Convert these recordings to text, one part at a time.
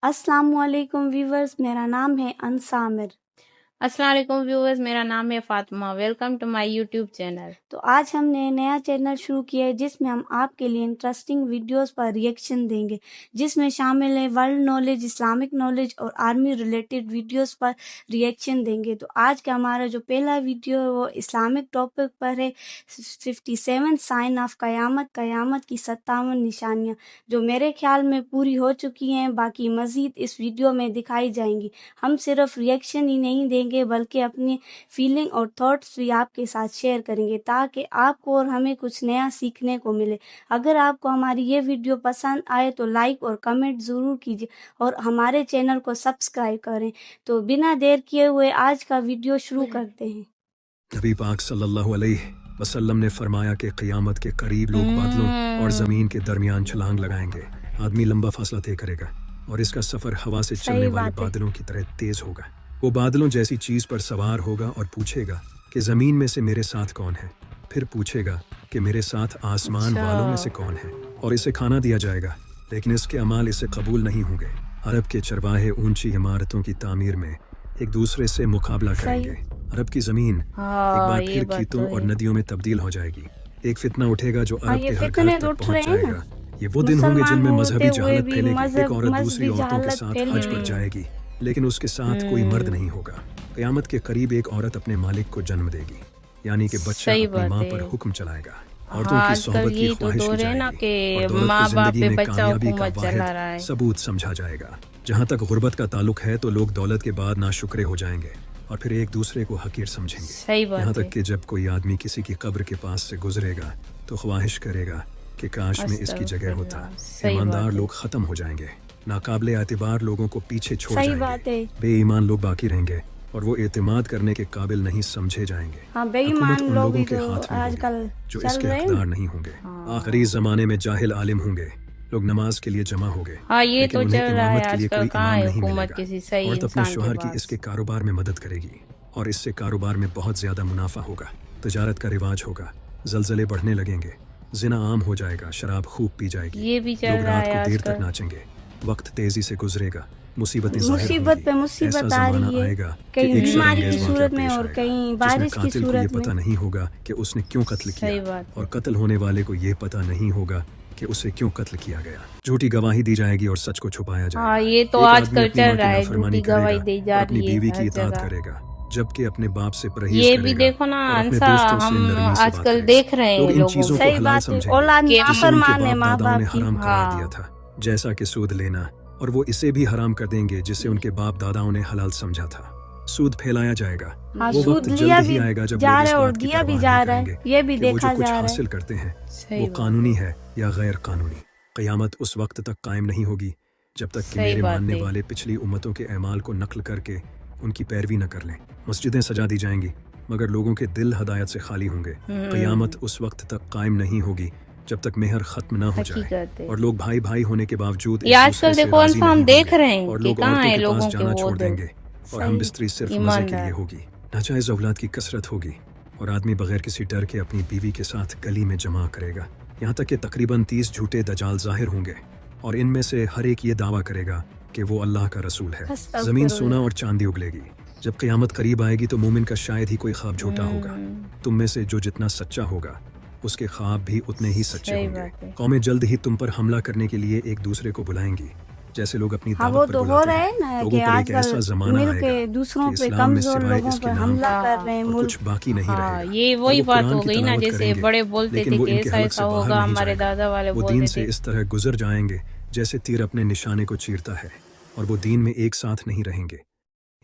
अस्सलाम वालेकुम व्यूवर्स, मेरा नाम है अंसामिर। अस्सलाम वालेकुम व्यूअर्स, मेरा नाम है Fatima. Welcome to my YouTube channel. तो आज हमने नया चैनल शुरू किया है जिसमें हम आपके लिए इंटरेस्टिंग वीडियोस पर रिएक्शन देंगे, जिसमें शामिल है वर्ल्ड नॉलेज, इस्लामिक नॉलेज और आर्मी रिलेटेड वीडियोस पर रिएक्शन देंगे। तो आज का हमारा जो पहला वीडियो है वो इस्लामिक टॉपिक पर है, 57 साइन ऑफ क़यामत, क़यामत की 57 निशानियाँ, जो मेरे ख्याल में पूरी हो चुकी हैं। बाकी मज़ीद इस वीडियो में दिखाई जाएंगी। हम सिर्फ रिएक्शन ही नहीं देंगे बल्कि अपनी फीलिंग और थॉट्स भी आपके साथ शेयर करेंगे ताकि आपको और हमें कुछ नया सीखने को मिले। अगर आपको हमारी ये वीडियो पसंद आए तो लाइक और कमेंट ज़रूर कीजिए और हमारे चैनल को सब्सक्राइब करें। तो बिना देर किए हुए आज का वीडियो शुरू करते हैं। नबी पाक सल्लल्लाहु अलैहि वसल्लम ने फरमाया कि क़यामत के करीब लोग बादलों और ज़मीन के दरमियान छलांग लगाएंगे। आदमी लंबा फासला तय करेगा और इसका सफ़र हवा से चलने वाले बादलों की तरह तेज़ होगा। वो बादलों जैसी चीज़ पर सवार होगा और पूछेगा कि ज़मीन में से मेरे साथ कौन है। फिर पूछेगा कि मेरे साथ आसमान वालों में से कौन है, और इसे खाना दिया जाएगा, लेकिन इसके अमाल इसे कबूल नहीं होंगे। अरब के चरवाहे ऊंची इमारतों की तामीर में एक दूसरे से मुकाबला करेंगे। अरब की ज़मीन एक बार फिर खेतों और नदियों में तब्दील हो जाएगी। एक फितना उठेगा जो अरब के हर घर तक पहुँच जाएगा। ये वो दिन होंगे जिनमें मजहबी जहालत फैलेगी। एक औरत दूसरी औरतों के साथ हज पर जाएगी, लेकिन उसके साथ कोई मर्द नहीं होगा। क़यामत के करीब एक औरत अपने मालिक को जन्म देगी, यानी कि बच्चा अपनी माँ पर हुक्म चलाएगा। औरतों की सोहबत की ख्वाहिश की जाएगी और दौलत को जिंदगी में कामयाबी का वाहिद सबूत समझा जाएगा। जहाँ तक गुर्बत का ताल्लुक है तो लोग दौलत के बाद नाशुक्रे हो जाएंगे और फिर एक दूसरे को हकीर समझेंगे। यहाँ तक कि जब कोई आदमी किसी की कब्र के पास से गुजरेगा तो ख्वाहिश करेगा कि काश में इसकी जगह होता। ईमानदार लोग खत्म हो जाएंगे, नाकाबिले एतबार लोगों को पीछे छोड़ जाएंगे, बेईमान लोग बाकी रहेंगे और वो एतमाद करने के काबिल नहीं समझे जाएंगे। बेईमान उन लोगों के हाथ में होगी जो इसके हकदार नहीं होंगे। आखिरी जमाने में जाहिल आलिम होंगे, लोग नमाज के लिए जमा होंगे, ये तो चल रहा है के लिए कोई कहाँ इमाम है नहीं हुकूमत मिलेगा। किसी सही औरत अपने इंसान शौहर के की पास। इसके कारोबार में मदद करेगी और इससे कारोबार में बहुत ज्यादा मुनाफा होगा। तजारत का रिवाज होगा, जलजले बढ़ने लगेंगे, जिना आम हो जाएगा, शराब खूब पी जाएगी, ये भी चल लोग रहा रात है को देर आजकल। तक नाचेंगे, वक्त तेजी से गुजरेगा, मुसीबतें मुसीबत पे मुसीबत आ रही है, कहीं बीमारी की सूरत में और कहीं बारिश की सूरत में। पता नहीं होगा कि उसने क्यों कत्ल किया और कत्ल होने वाले को ये पता नहीं होगा कि उसे क्यों कत्ल किया गया। झूठी गवाही दी जाएगी और सच को छुपाया जाएगा। ये तो एक आजकल आदमी अपनी चल माँ की रहा है, नाफरमानी झूठी गवाही करेगा दी जा और अपनी रही है बीवी हर की इताअत जगह। करेगा, जबकि अपने बाप से परहेज ये करेगा भी देखो ना और अपने अंसा, दोस्तों से हम नरमी से बात आजकल करेगा। देख रहे हैं लोग इन लोगों चीजों को। को सही हलाल बात है, समझेंगे औलाद जिसे उनके नाफरमान है बाप माँ दादाओं बाप ने की। हराम करार दिया था, जैसा कि सूद लेना, और वो इसे भी हराम कर देंगे जिसे उनके बाप दादाओं ने हलाल समझा था। सूद फैलाया जाएगा। वो सूद वक्त लिया जल्द ही भी आएगा जब जा लोग रहा इस है और बात की दिया भी परवाह जा नहीं रहा है, करेंगे ये भी कि वो देखा जो कुछ जा रहा हासिल है। करते हैं वो कानूनी है या गैर कानूनी। क़यामत उस वक्त तक कायम नहीं होगी जब तक कि मेरे मानने वाले पिछली उम्मतों के अमाल को नकल करके उनकी पैरवी न कर लें। मस्जिदें सजा दी जाएंगी मगर लोगों के दिल हदायत से खाली होंगे। क़यामत उस वक्त तक कायम नहीं होगी जब तक मेहर खत्म ना हो जाए और लोग भाई भाई होने के बावजूद ये आजकल देखो अंसा, हम देख रहे हैं और कि लोग कहाँ औरतों है के लोगों पास के जाना वो छोड़ दिल। देंगे और हम बिस्तरी सिर्फ मजे के लिए होगी। नाजायज औलाद की कसरत होगी और आदमी बगैर किसी डर के अपनी बीवी के साथ गली में जमा करेगा। यहाँ तक कि तकरीबन 30 झूठे दजाल जाहिर होंगे और इनमें से हर एक ये दावा करेगा कि वो अल्लाह का रसूल है। जमीन सोना और चांदी उगलेगी। जब क़यामत करीब आएगी तो मोमिन का शायद ही कोई ख्वाब झूठा होगा। तुम में से जो जितना सच्चा होगा उसके ख्वाब भी उतने ही सच्चे होंगे। कौमें जल्द ही तुम पर हमला करने के लिए एक दूसरे को बुलाएंगी, जैसे लोग अपनी दावत वो पर तो हो बुलाते रहा हैं। है ना लोगों कि पर एक ऐसा आजकल जमाना मिल आएगा के दूसरों कि पे इस्लाम में कमजोर सिवाय लोगों इसके पर नाम हमला कर रहे हैं। और मुल्क कुछ बाकी नहीं रहेगा। ये वही और वो बात कुरान हो की गई ना, तिलावत जैसे करेंगे, बड़े बोलते लेकिन थे वो कि इनके ऐसा हलक से ऐसा बाहर होगा, नहीं हमारे जाएगा। दादा वाले वो बोलते दीन थे। से इस तरह गुजर जाएंगे जैसे तीर अपने निशाने को चीरता है, और वो दीन में एक साथ नहीं रहेंगे।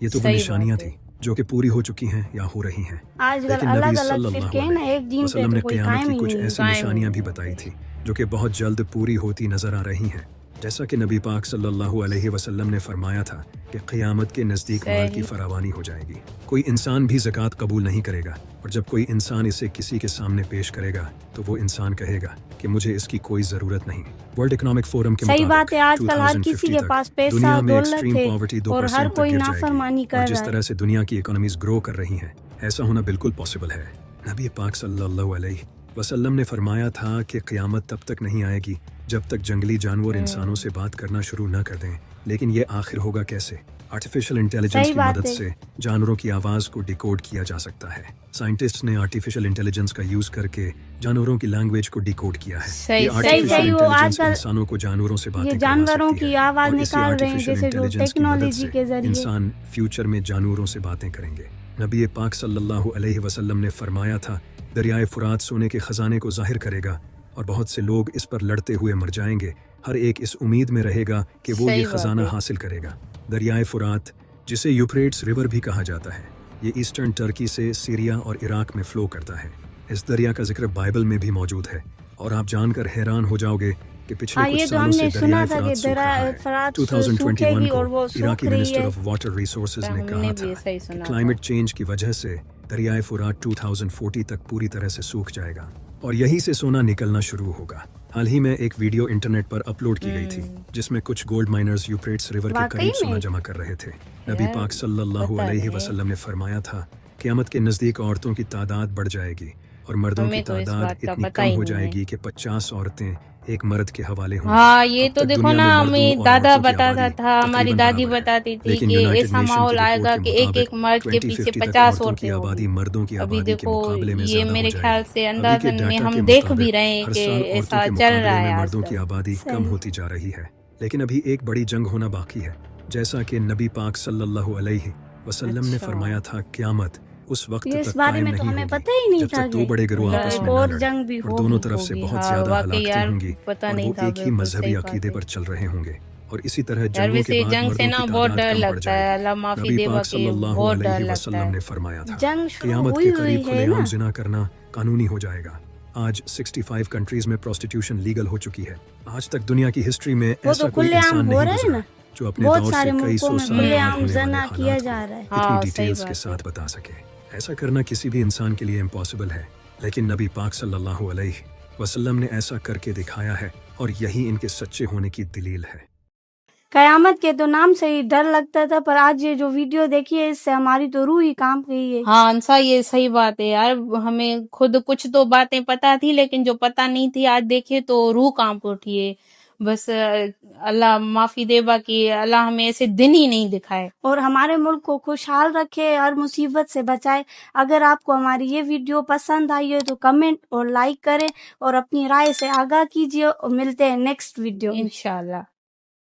ये तो वो निशानियां थी जो कि पूरी हो चुकी हैं या हो रही हैं। आजकल लेकिन अलग नबी अलग सल्लल्लाहु फिरके हैं ना, एक दिन पे वसल्लम तो ने कोई क़यामत कायम की ही कुछ नहीं। ऐसी निशानियां भी बताई थी जो कि बहुत जल्द पूरी होती नजर आ रही हैं। जैसा कि नबी पाक सल्लल्लाहु अलैहि वसल्लम ने फरमाया था कि क़यामत के नज़दीक माल की फरावानी हो जाएगी। कोई इंसान भी ज़कात कबूल नहीं करेगा, और जब कोई इंसान इसे किसी के सामने पेश करेगा तो वो इंसान कहेगा कि मुझे इसकी कोई ज़रूरत नहीं। वर्ल्ड इकोनॉमिक फोरम के सही बात है, मुताबिक आजकल हर किसी के पास पैसा दुनिया में दौलत एक्सट्रीम है पॉवर्टी और 2% हर तक कोई गिर नाफरमानी जाएगी। कर और रहा जिस है। तरह से दुनिया की इकोनॉमीज ग्रो कर रही हैं, ऐसा होना बिल्कुल पॉसिबल है। नबी पाक सल्लल्लाहु अलैहि वसल्लम ने फरमाया था कि क़यामत तब तक नहीं आएगी जब तक जंगली जानवर इंसानों से बात करना शुरू न कर दें لیکن یہ آخر ہوگا کیسے؟ آرٹیفیشل انٹیلیجنس صحیح کی بات مدد ہے۔ سے جانوروں کی آواز کو ڈیکوڈ کیا جا سکتا ہے۔ سائنٹسٹ نے آرٹیفیشل انٹیلیجنس کا یوز کر کے جانوروں کی لینگویج کو ڈیکوڈ کیا ہے۔ صحیح، یہ صحیح، آرٹیفیشل صحیح، وہ آج انٹیلیجنس کل انسانوں کو جانوروں سے باتیں یہ کروا جانوروں سکتی کی ہے، آواز اور اسی نکال رہے ہیں آرٹیفیشل جیسے جو انٹیلیجنس کی مدد ٹیکنالوجی سے کے ذریعے۔ انسان فیوچر میں جانوروں سے باتیں کریں گے۔ نبی پاک صلی اللہ علیہ وسلم نے فرمایا تھا، دریائے فرات سونے کے خزانے کو ظاہر کرے گا اور بہت سے لوگ اس پر لڑتے ہوئے مر جائیں گے، ہر ایک اس امید میں رہے گا کہ وہ صحیح یہ بات خزانہ ہے۔ حاصل کرے گا۔ دریائے فرات، جسے یوفریٹس ریور بھی کہا جاتا ہے، یہ ایسٹرن ترکی سے سیریا اور عراق میں فلو کرتا ہے۔ اس دریا کا ذکر بائبل میں بھی موجود ہے، اور آپ جان کر حیران ہو جاؤ گے کہ پچھلے ہاں، کچھ یہ تو سالوں ہم سے نے سنا دریائے تھا کہ فرات سوکھ رہا دریائے ہے۔ فرات سوکھے 2021 گی کو اور وہ عراقی سوکھ رہی منسٹر ہے۔ آف واٹر ریسورسز نے ہم کہا نے تھا بھی صحیح کہ سنا کلائمیٹ چینج کی وجہ سے دریائے فرات 2040 تک پوری طرح سے سوکھ جائے گا اور یہی سے سونا نکلنا شروع ہوگا۔ حال ہی میں ایک ویڈیو انٹرنیٹ پر اپلوڈ کی گئی تھی جس میں کچھ گولڈ مائنرز یوفریٹس ریور کے واقعی قریب سونا میں؟ جمع کر رہے تھے۔ نبی پاک صلی اللہ بتا علیہ رہے۔ وسلم نے فرمایا تھا، قیامت کے نزدیک عورتوں کی تعداد بڑھ جائے گی اور مردوں ہمیں کی تو اس تعداد بات کا اتنی پتہ کم ہی ہو نہیں جائے ہے۔ گی کہ 50 عورتیں ایک مرد کے حوالے ہوں گی۔ ہاں، یہ اب تو تک دیکھو دنیا نا، میں مردوں ہمیں اور دادا عورتوں کی بتاتا آبادی تھا، ہماری تقریباً دادی برابر ہے، بتاتی تھی لیکن کہ یونائٹڈ ایسا نیشن ماحول کی آئے رپورٹ گا کے کہ ایک مطابق مرد کے پیچھے 2050 تک 50 عورتوں کی عورتیں آبادی ہوگی۔ مردوں کی ابھی آبادی کے دیکھو، مقابلے میں یہ زیادہ ہو میرے جائے خیال گی۔ سے ابھی کے اندازن میں ڈیٹا ہم کے دیکھ بھی مطابق رہے ہیں ہر کہ سال عورتوں ایسا کے چل مقابلے رہا میں ہے آج مردوں کی کل۔ آبادی کم صحیح۔ ہوتی جا رہی ہے، لیکن ابھی ایک بڑی جنگ ہونا باقی ہے۔ جیسا کہ نبی پاک صلی اللہ علیہ وسلم نے اچھا۔ فرمایا تھا، قیامت اس وقت یہ اس تک بارے قائم میں تو نہیں ہمیں ہوگی پتہ ہی نہیں جب تھا تک دو کہ بڑے گروہ آپس ایک میں نہ اور لڑیں جنگ بھی اور دونوں ہوگی۔ طرف سے بہت ہاں، زیادہ واقعی ہلاکتیں یار، ہوں گی پتہ اور نہیں وہ تھا، ایک ہی بالکل مذہبی صحیح بات عقیدے ہے۔ پر چل رہے ہوں گے، اور اسی طرح یار جنگوں ویسے کے بعد جنگ سے مردوں نا کی بہت تعداد ڈر کم بڑھ لگتا جائے ہے، گی۔ اللہ معافی نبی دے پاک صلی باقی اللہ بہت ڈر علیہ لگتا وسلم ہے۔ نے فرمایا تھا، جنگ شروع قیامت ہوئی کے قریب ہے کھلے نا۔ عام زنا کرنا قانونی ہو جائے گا۔ آج 65 کنٹریز میں پروسٹیٹیوشن لیگل ہو چکی ہے۔ آج تک دنیا کی ہسٹری میں وہ ایسا تو کوئی کھلے عام انسان ہو نہیں رہا ہے گزرا نا، جو اپنے بہت دور سے سارے کئی ملکوں سو میں سال کھلے بعد عام ہونے والے زنا کیا حالات جا کو رہا ہے۔ اتنی ہاں، ڈیٹیلز صحیح کے بات ساتھ بتا سکے۔ ایسا کرنا کسی بھی انسان کے لیے امپاسبل ہے، لیکن نبی پاک صلی اللہ علیہ وسلم نے ایسا کر کے دکھایا ہے، اور یہی ان کے سچے ہونے کی دلیل ہے۔ قیامت کے تو نام سے ہی ڈر لگتا تھا، پر آج یہ جو ویڈیو دیکھی ہے اس سے ہماری تو روح ہی کانپ گئی ہے۔ ہاں انسا، یہ صحیح بات ہے یار، ہمیں خود کچھ تو باتیں پتہ تھی لیکن جو پتہ نہیں تھی آج دیکھے تو روح کانپ اٹھی ہے۔ بس اللہ معافی دے باقی اللہ ہمیں ایسے دن ہی نہیں دکھائے اور ہمارے ملک کو خوشحال رکھے، ہر مصیبت سے بچائے۔ اگر آپ کو ہماری یہ ویڈیو پسند آئی ہے تو کمنٹ اور لائک کریں اور اپنی رائے سے آگاہ کیجیے، اور ملتے ہیں نیکسٹ ویڈیو میں۔ انشاءاللہ۔